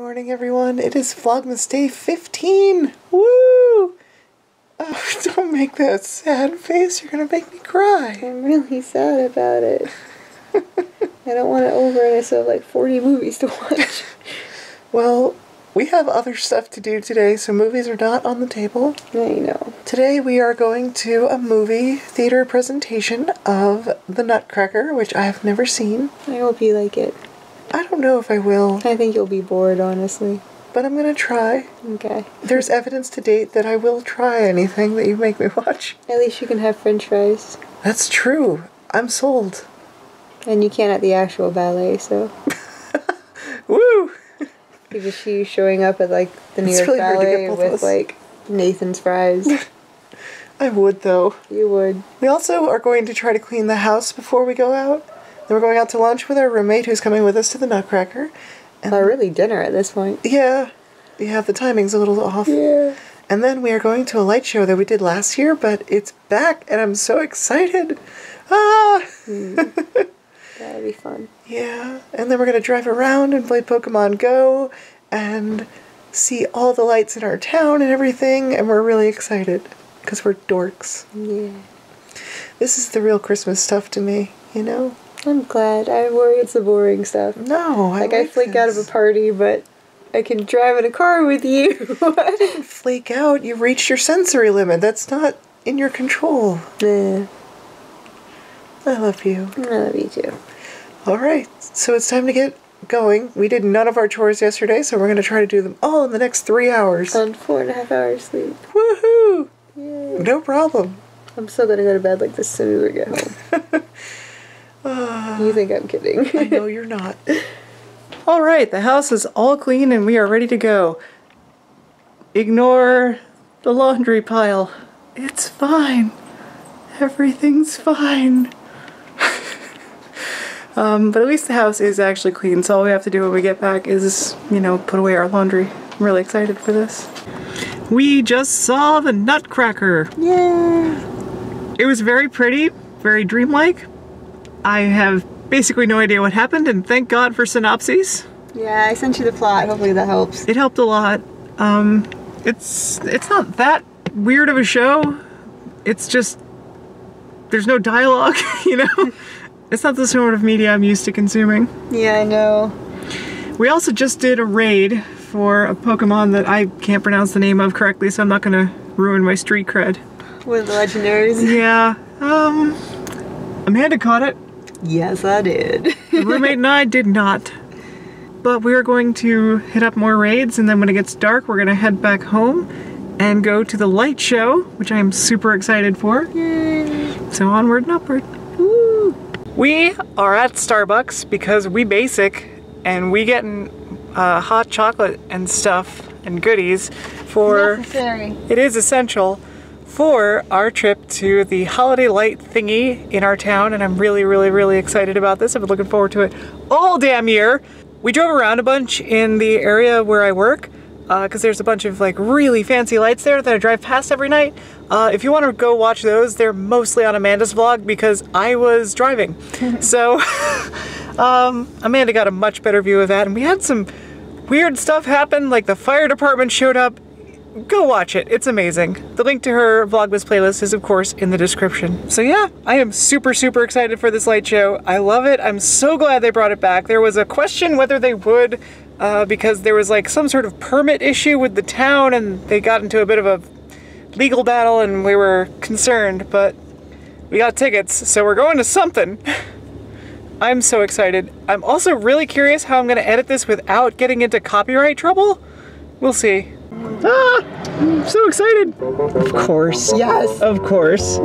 morning, everyone. It is Vlogmas Day 15. Woo! Oh, don't make that sad face. You're gonna make me cry. I'm really sad about it. I don't want it over and I still have like 40 movies to watch. Well, we have other stuff to do today, so movies are not on the table. I know. Today we are going to a movie theater presentation of The Nutcracker, which I have never seen. I hope you like it. I don't know if I will. I think you'll be bored, honestly. But I'm gonna try. Okay. There's evidence to date that I will try anything that you make me watch. At least you can have french fries. That's true. I'm sold. And you can't at the actual ballet, so. Woo! You just see you showing up at like the New It's York really hard to get Ballet both of with us. like Nathan's fries. I would, though. You would. We also are going to try to clean the house before we go out. Then we're going out to lunch with our roommate who's coming with us to the Nutcracker. And really dinner at this point. yeah, the timing's a little off. Yeah. And then we are going to a light show that we did last year, but it's back and I'm so excited. Ah! That'll be fun. Yeah, and then we're going to drive around and play Pokemon Go and see all the lights in our town and everything, and we're really excited because we're dorks. Yeah. This is the real Christmas stuff to me, you know? I'm glad. I worry it's the boring stuff. No, I flake out of a party, but I can drive in a car with you. I didn't flake out. You reached your sensory limit. That's not in your control. Nah. I love you. I love you too. Alright, so it's time to get going. We did none of our chores yesterday, so we're going to try to do them all in the next 3 hours. On 4.5 hours sleep. Woohoo! Yay. No problem. I'm still gonna go to bed like as soon as we get home. You think I'm kidding? I know you're not. Alright, the house is all clean and we are ready to go. Ignore the laundry pile. It's fine. Everything's fine. But at least the house is actually clean, so all we have to do when we get back is, put away our laundry. I'm really excited for this. We just saw the Nutcracker. Yeah. It was very pretty, very dreamlike. I have basically no idea what happened, and thank God for synopses. Yeah, I sent you the plot. Hopefully that helps. It helped a lot. It's not that weird of a show. It's just there's no dialogue, It's not the sort of media I'm used to consuming. Yeah, I know. We also just did a raid for a Pokemon that I can't pronounce the name of correctly, so I'm not gonna ruin my street cred. One of the legendaries. Yeah. Amanda caught it. Yes, I did. The roommate and I did not. But we're going to hit up more raids, and then when it gets dark, we're gonna head back home and go to the light show, which I am super excited for. Yay. So onward and upward. Woo! We are at Starbucks because we basic, and we getting hot chocolate and stuff and goodies for... Necessary. It is essential for our trip to the holiday light thingy in our town, and I'm really, really, really excited about this. I've been looking forward to it all damn year. We drove around a bunch in the area where I work, because there's a bunch of like really fancy lights there that I drive past every night. If you want to go watch those, they're mostly on Amanda's vlog because I was driving. So Amanda got a much better view of that, and we had some weird stuff happen, like the fire department showed up. Go watch it, it's amazing. The link to her Vlogmas playlist is of course in the description. So yeah, I am super, super excited for this light show. I love it. I'm so glad they brought it back. There was a question whether they would, because there was like some sort of permit issue with the town and they got into a bit of a legal battle and we were concerned, but we got tickets, so we're going to something. I'm so excited. I'm also really curious how I'm gonna edit this without getting into copyright trouble. We'll see. Ah! I'm so excited! Of course. Yes. Of course.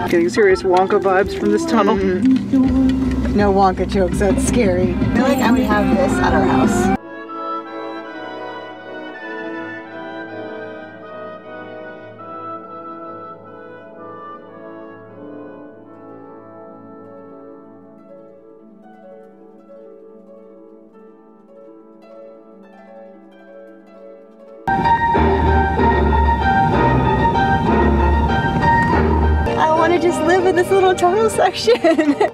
Getting serious Wonka vibes from this tunnel. No Wonka jokes, that's scary. I feel like I would have this at our house. I just live in this little tunnel section. That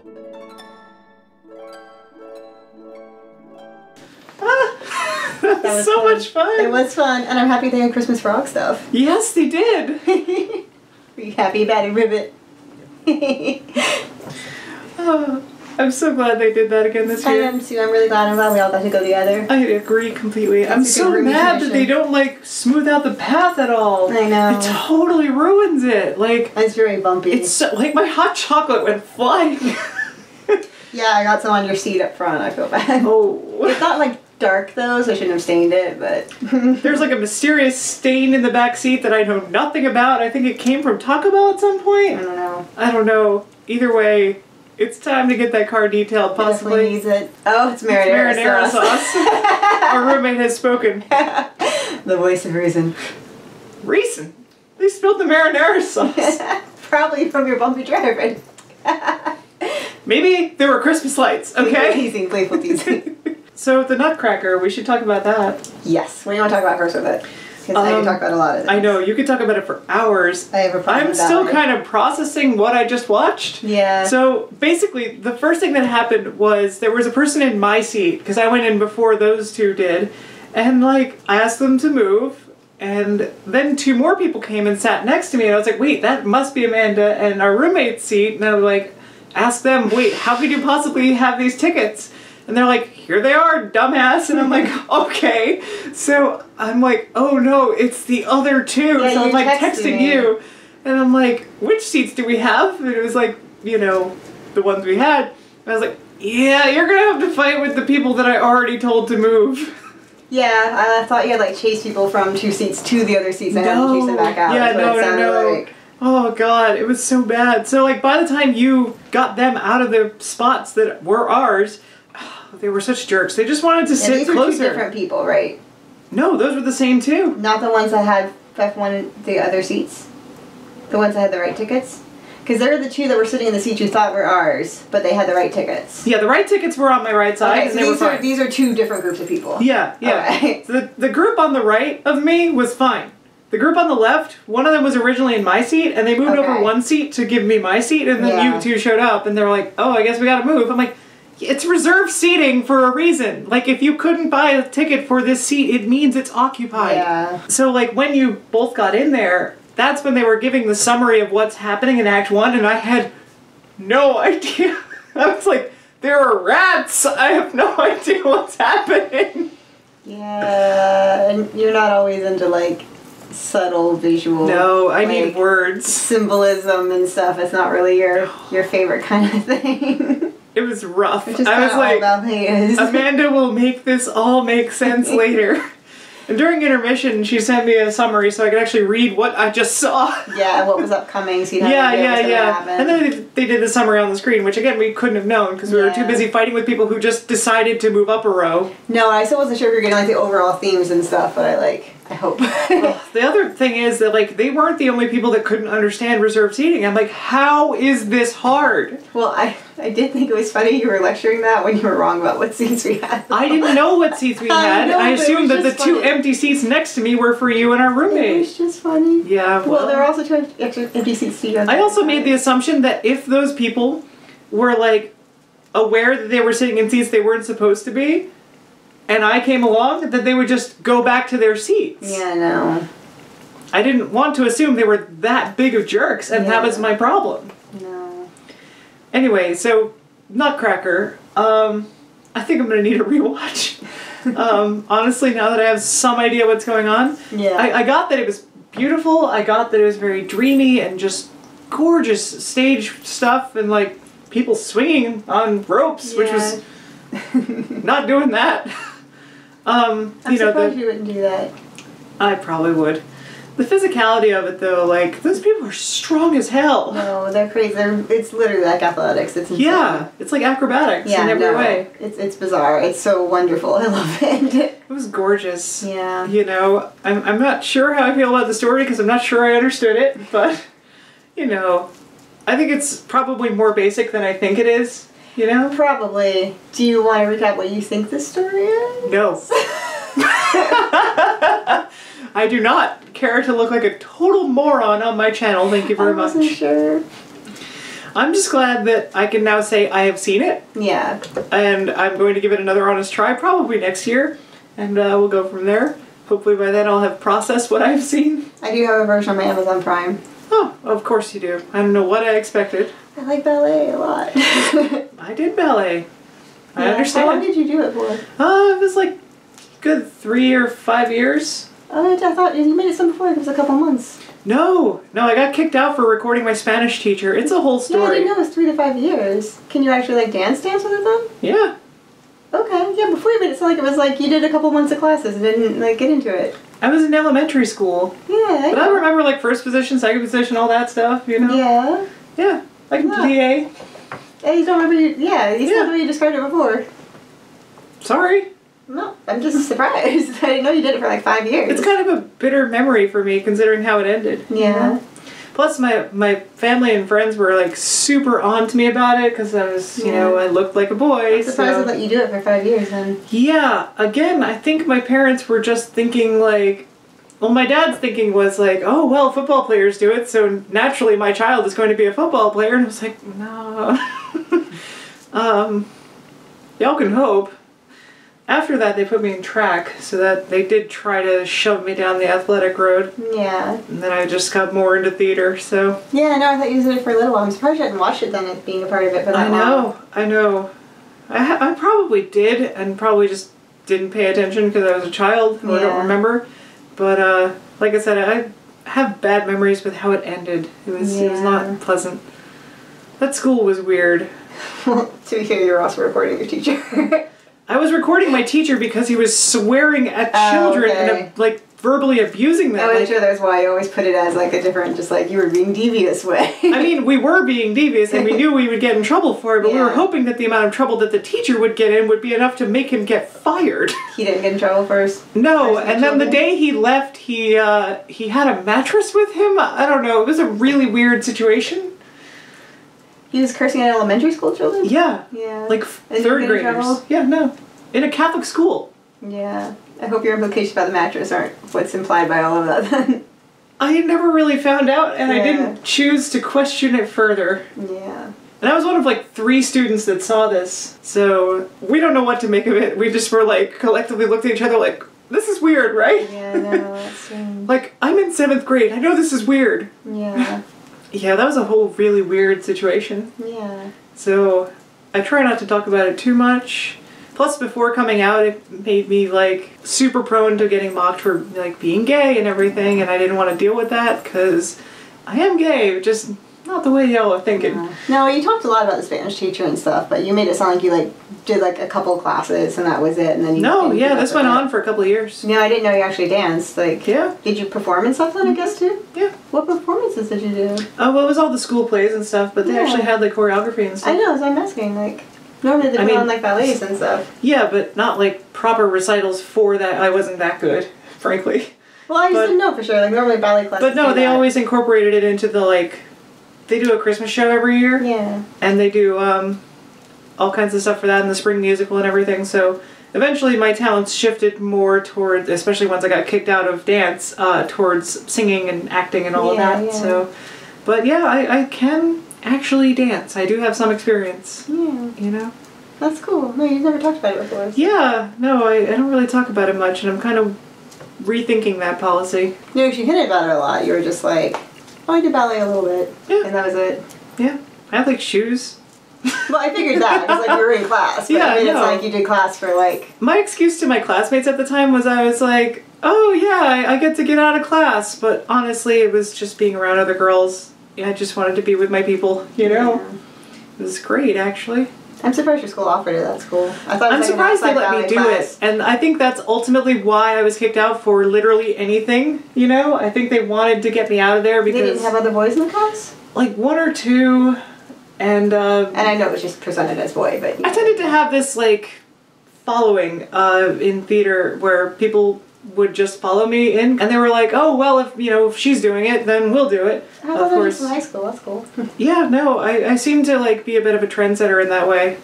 was so much fun. It was fun, and I'm happy they had Christmas frog stuff. Yes, they did. Are you happy, Batty Ribbit? Oh, I'm so glad they did that again this year. I am too. I'm really glad. I'm glad we all got to go together. I agree completely. I'm so mad that they don't like smooth out the path at all. I know. It totally ruins it. Like it's very bumpy. It's so, like my hot chocolate went flying. Yeah, I got some on your seat up front. I feel bad. Oh. It's not like dark though, so I shouldn't have stained it, but there's like a mysterious stain in the back seat that I know nothing about. I think it came from Taco Bell at some point. I don't know. Either way, it's time to get that car detailed, possibly. It needs it. Oh, it's marinara sauce. Our roommate has spoken. The voice of reason. Reason? They spilled the marinara sauce. Probably from your bumpy driving. Maybe there were Christmas lights, okay? Playful teasing. So the Nutcracker, we should talk about that. Yes. What do you want to talk about first with it? Because I can talk about a lot of things. I know, you could talk about it for hours. I have a problem I'm still kind of processing what I just watched. Yeah. So basically, the first thing that happened was there was a person in my seat, because I went in before those two did, and like, I asked them to move, and then two more people came and sat next to me, and I was like, wait, that must be Amanda and our roommate's seat, and I was like, ask them, wait, how could you possibly have these tickets? And they're like, here they are, dumbass. And I'm like, okay. So I'm like, oh no, it's the other two. Yeah, so I'm like texting you. And I'm like, which seats do we have? And it was like, you know, the ones we had. And I was like, yeah, you're going to have to fight with the people that I already told to move. Yeah, I thought you had like chase people from two seats to the other seats and had to chase them back out. Yeah, no. Like. Oh god, it was so bad. So like by the time you got them out of the spots that were ours, they were such jerks. They just wanted to sit these closer. These are two different people, right? No, those were the same too. Not the ones that had F1 the other seats? The ones that had the right tickets? Because they're the two that were sitting in the seats you thought were ours, but they had the right tickets. Yeah, the right tickets were on my right side. Okay, and so they were fine. these are two different groups of people. Yeah, yeah. Okay. So the group on the right of me was fine. The group on the left, one of them was originally in my seat, and they moved over one seat to give me my seat, and then you two showed up, and they were like, oh, I guess we gotta move. I'm like, it's reserved seating for a reason. Like, if you couldn't buy a ticket for this seat, it means it's occupied. Yeah. So, like, when you both got in there, that's when they were giving the summary of what's happening in Act 1, and I had no idea. I was like, there are rats! I have no idea what's happening. Yeah, and you're not always into, like, subtle visual. No, I need words. Symbolism and stuff. It's not really your favorite kind of thing. It was rough. Which is I was like, all Amanda will make this all make sense later. And during intermission, she sent me a summary so I could actually read what I just saw. Yeah, what was upcoming, so you had no idea what's gonna happen. And then they did the summary on the screen, which again, we couldn't have known because we were too busy fighting with people who just decided to move up a row. No, I still wasn't sure if you were getting like the overall themes and stuff, but I hope. The other thing is that like they weren't the only people that couldn't understand reserved seating. I'm like, how is this hard? Well, I did think it was funny you were lecturing that when you were wrong about what seats we had. I didn't know what seats we had. I assumed that the two empty seats next to me were for you and our roommate. It was just funny. Yeah, well there are also two extra empty seats to you. I also made the assumption that if those people were like aware that they were sitting in seats they weren't supposed to be, and I came along, that they would just go back to their seats. Yeah, no. I didn't want to assume they were that big of jerks, and that was my problem. No. Anyway, so Nutcracker, I think I'm gonna need a rewatch. Honestly, now that I have some idea what's going on. Yeah. I got that it was beautiful, I got that it was very dreamy and just gorgeous stage stuff, and like people swinging on ropes, which was not doing that. I'm surprised you wouldn't do that. I probably would. The physicality of it, though, like, those people are strong as hell. No, they're crazy. It's literally like athletics. It's insane. Yeah, it's like acrobatics in every way. It's bizarre. It's so wonderful. I love it. It was gorgeous. Yeah. You know, I'm not sure how I feel about the story because I'm not sure I understood it, but, you know, I think it's probably more basic than I think it is, you know? Probably. Do you want to recap what you think the story is? No. I do not care to look like a total moron on my channel, thank you very much. I wasn't sure. I'm just glad that I can now say I have seen it. Yeah. And I'm going to give it another honest try, probably next year. And we'll go from there. Hopefully by then I'll have processed what I've seen. I do have a version on my Amazon Prime. Oh, of course you do. I don't know what I expected. I like ballet a lot. I did ballet. I understand. How long did you do it for? It was like good 3 or 5 years. Oh, I thought you made it some before. It was a couple months. No, I got kicked out for recording my Spanish teacher. It's a whole story. Yeah, I didn't know it was 3 to 5 years. Can you actually like dance with it then? Yeah. Okay, yeah, before you made it sound like it was like you did a couple months of classes and didn't like get into it. I was in elementary school. Yeah. But I remember like first position, second position, all that stuff, you know? Yeah. Yeah. I can PA. Yeah, you don't remember you said the way you described it before. Sorry. No, I'm just surprised. I didn't know you did it for like 5 years. It's kind of a bitter memory for me considering how it ended. Yeah. You know? Plus my family and friends were like super on to me about it because I was, you know, I looked like a boy. I'm surprised to let you do it for 5 years then. Yeah. Again, I think my parents were just thinking like, well, my dad's thinking was like, oh, well, football players do it, so naturally my child is going to be a football player. And I was like, no. Y'all can hope. After that, they put me in track, so that they did try to shove me down the athletic road. Yeah. And then I just got more into theater, so. Yeah, no, I thought you did it for a little while. I'm surprised you hadn't watched it then, being a part of it for that long. I know. I probably did, and probably just didn't pay attention because I was a child, or I don't remember. But, like I said, I have bad memories with how it ended. It was not pleasant. That school was weird. To be fair, you were also recording your teacher. I was recording my teacher because he was swearing at children and like verbally abusing them. I'm sure that's why I always put it as like a different, just like you were being devious way. I mean, we were being devious and we knew we would get in trouble for it, but we were hoping that the amount of trouble that the teacher would get in would be enough to make him get fired. He didn't get in trouble first? No, and then the day he left, he had a mattress with him. I don't know, it was a really weird situation. He was cursing at elementary school children? Yeah. Yeah. Like third graders. Yeah, no. In a Catholic school. Yeah. I hope your implications about the mattress aren't what's implied by all of that then. I never really found out and I didn't choose to question it further. Yeah. And I was one of like 3 students that saw this. So we don't know what to make of it. We just were like collectively looked at each other like, this is weird, right? Yeah, no, that's strange. Like, I'm in 7th grade. I know this is weird. Yeah. Yeah, that was a whole really weird situation. Yeah. So, I try not to talk about it too much. Plus, before coming out, it made me, like, super prone to getting mocked for, like, being gay and everything, and I didn't want to deal with that, because I am gay, just not the way y'all are thinking. Yeah. No, you talked a lot about the Spanish teacher and stuff, but you made it sound like you, like, did, like, a couple classes, and that was it, and then you... No, yeah, this went on for a couple of years. No, I didn't know you actually danced. Like, yeah. Did you perform and stuff then, I guess, too? Yeah. What performances did you do? Oh, well, it was all the school plays and stuff, but they actually had, like, choreography and stuff. I know, so I'm asking, like, normally they put on, like, ballets and stuff. Yeah, but not, like, proper recitals for that. I wasn't that good, frankly. Well, I just didn't know for sure. Like, normally ballet classes. But no, they always incorporated it into the, like... They do a Christmas show every year. Yeah. And they do all kinds of stuff for that in the spring musical and everything. So eventually my talents shifted more toward, especially once I got kicked out of dance, towards singing and acting and all of that. Yeah. So, but yeah, I can actually dance. I do have some experience. Yeah. You know? That's cool. No, you've never talked about it before. So. Yeah. No, I don't really talk about it much, and I'm kind of rethinking that policy. No, you hinted about it a lot. You were just like... Oh, I did ballet a little bit. Yeah. And that was it. Yeah. I have, like, shoes. Well, I figured that, because, like, you were in class. But yeah, I mean, it's like you did class for, like... My excuse to my classmates at the time was I was like, oh, yeah, I get to get out of class. But honestly, it was just being around other girls. Yeah, I just wanted to be with my people, you know? Yeah. It was great, actually. I'm surprised your school offered it. That's cool. I'm surprised they let me do it. And I think that's ultimately why I was kicked out for literally anything, you know? I think they wanted to get me out of there because... They didn't have other boys in the class? Like 1 or 2, and I know it was just presented as boy, but... I tended to have this, like, following in theater where people would just follow me in, and they were like, oh, well, if she's doing it, then we'll do it. How about that in high school? That's cool. Yeah, no, I seem to, like, be a bit of a trendsetter in that way.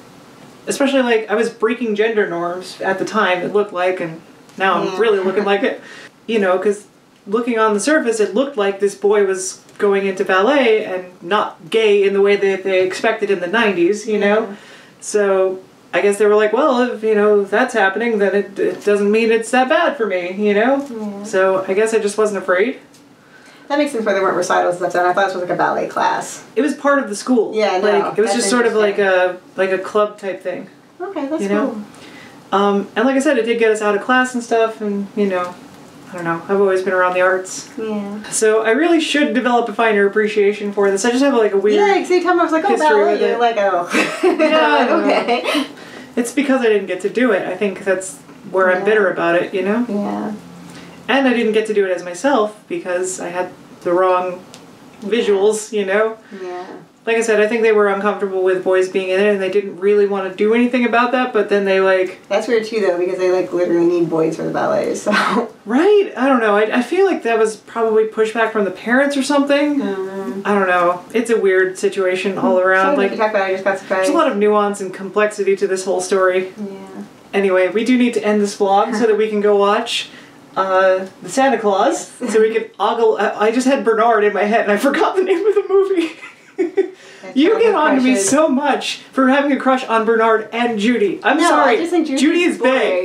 Especially, like, I was breaking gender norms at the time, it looked like, and now I'm really looking like it. You know, because looking on the surface, it looked like this boy was going into ballet and not gay in the way that they expected in the 90s, you know? Yeah. So I guess they were like, well, if, you know, that's happening, then it doesn't mean it's that bad for me, you know? Yeah. So I guess I just wasn't afraid. That makes sense why there weren't recitals and stuff done. I thought this was like a ballet class. It was part of the school. Yeah, no, like it was that's just sort of like interesting. a club type thing. Okay, that's You know? cool. And like I said, it did get us out of class and stuff, and you know, I don't know. I've always been around the arts. Yeah. So I really should develop a finer appreciation for this. I just have like a weird. Yeah, because every time I was like, oh, history ballet, with you're it. like, oh. Yeah, okay. It's because I didn't get to do it. I think that's where I'm Yeah. bitter about it, you know? Yeah. And I didn't get to do it as myself because I had the wrong visuals, you know? Yeah. Like I said, I think they were uncomfortable with boys being in it and they didn't really want to do anything about that, but then they like... That's weird too, though, because they like literally need boys for the ballet, so. Right? I don't know. I feel like that was probably pushback from the parents or something. I don't know. It's a weird situation all around. Sorry Like, to talk about it, I just got surprised. there's a lot of nuance and complexity to this whole story. Yeah. Anyway, we do need to end this vlog so that we can go watch the Santa Claus. So we can ogle... I just had Bernard in my head and I forgot the name of the movie. You get on to me so much for having a crush on Bernard and Judy. I'm No, sorry. I just think Judy's Judy is big.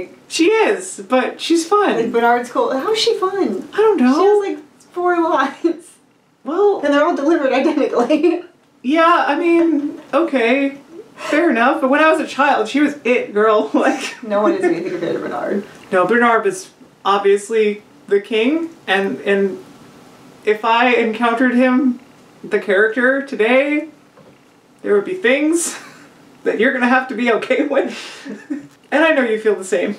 boring. She is, but she's fun. Like Bernard's cool. How is she fun? I don't know. She has like 4 lines. Well, And they're all delivered identically. yeah, I mean, okay. Fair enough. But when I was a child, she was it, girl. Like, No one is anything compared to Bernard. no, Bernard was obviously the king, and if I encountered him, the character, today, there would be things that you're gonna have to be okay with. And I know you feel the same.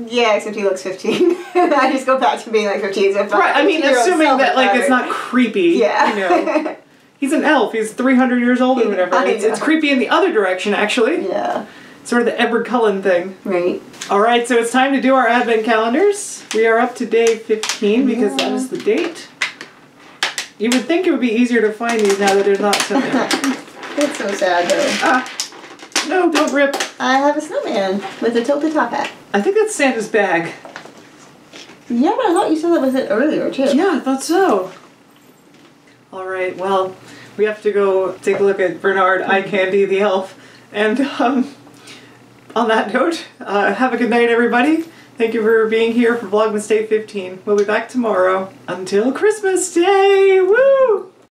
Yeah, except he looks 15. I just go back to being like 15. So Right, I mean, assuming that, like, it's not creepy, Yeah. you know. He's an elf, he's 300 years old or whatever. I It's know. creepy in the other direction, actually. Yeah. Sort of the Edward Cullen thing. Right. Alright, so it's time to do our advent calendars. We are up to day 15 because that is the date. You would think it would be easier to find these now that there's not something. It's so sad though. Ah, no, don't rip. I have a snowman with a tilted top hat. I think that's Santa's bag. Yeah, but I thought you said that was it earlier too. Yeah, I thought so. Alright, well, we have to go take a look at Bernard Eye Candy the elf. And on that note, have a good night, everybody. Thank you for being here for Vlogmas Day 15. We'll be back tomorrow. Until Christmas Day! Woo!